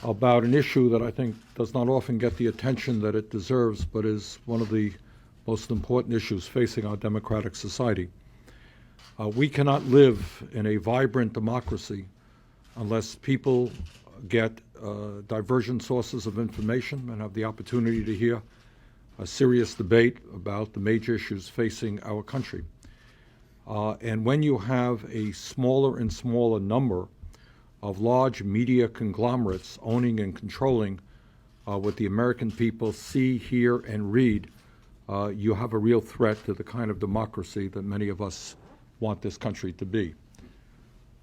about an issue that I think does not often get the attention that it deserves, but is one of the most important issues facing our democratic society. We cannot live in a vibrant democracy unless people get divergent sources of information and have the opportunity to hear a serious debate about the major issues facing our country. And when you have a smaller and smaller number of large media conglomerates owning and controlling what the American people see, hear, and read, you have a real threat to the kind of democracy that many of us want this country to be.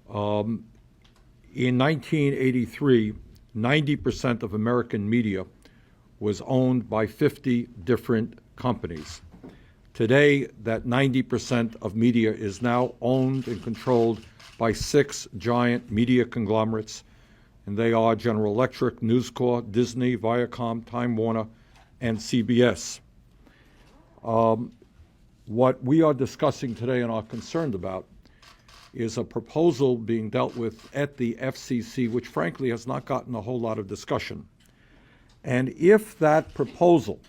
In 1983, 90% of American media was owned by 50 different companies. Today, that 90% of media is now owned and controlled by 6 giant media conglomerates, and they are General Electric, News Corp, Disney, Viacom, Time Warner, and CBS. What we are discussing today and are concerned about is a proposal being dealt with at the FCC, which frankly has not gotten a whole lot of discussion. And if that proposal,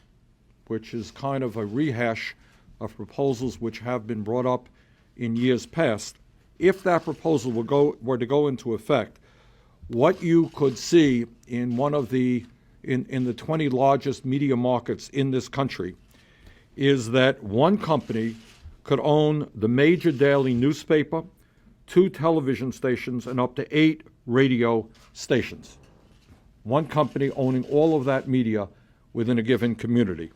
which is kind of a rehash of proposals which have been brought up in years past, if that proposal were to go into effect, what you could see in one of the in the 20 largest media markets in this country is that one company could own the major daily newspaper, 2 television stations, and up to 8 radio stations. One company owning all of that media within a given community.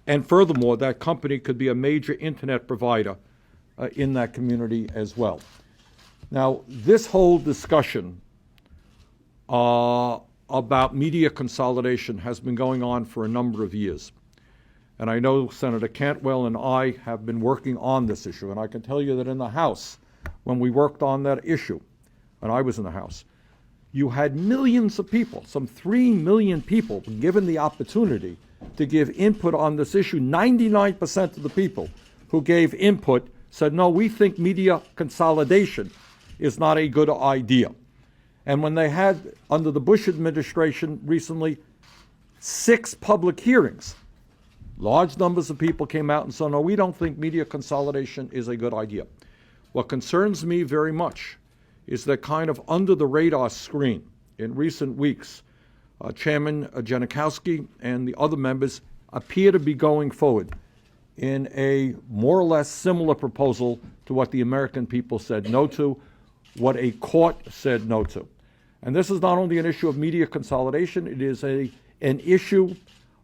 And furthermore, that company could be a major internet provider in that community as well. Now, this whole discussion about media consolidation has been going on for a number of years. And I know Senator Cantwell and I have been working on this issue. And I can tell you that in the House, when we worked on that issue, and I was in the House, you had millions of people, some 3 million people, given the opportunity to give input on this issue. 99% of the people who gave input said, no, we think media consolidation is not a good idea. And when they had, under the Bush administration recently, 6 public hearings, large numbers of people came out and said, no, we don't think media consolidation is a good idea. What concerns me very much is that kind of under the radar screen in recent weeks, Chairman Janikowski and the other members appear to be going forward in a more or less similar proposal to what the American people said no to, what a court said no to. And this is not only an issue of media consolidation, it is an issue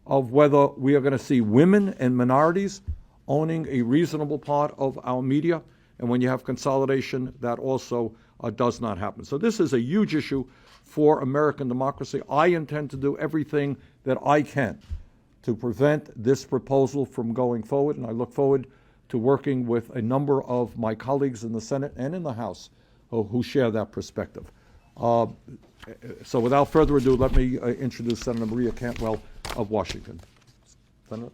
of whether we are going to see women and minorities owning a reasonable part of our media. And when you have consolidation, that also does not happen. So this is a huge issue for American democracy. I intend to do everything that I can to prevent this proposal from going forward, and I look forward to working with a number of my colleagues in the Senate and in the House who share that perspective. So without further ado, let me introduce Senator Maria Cantwell of Washington. Senator?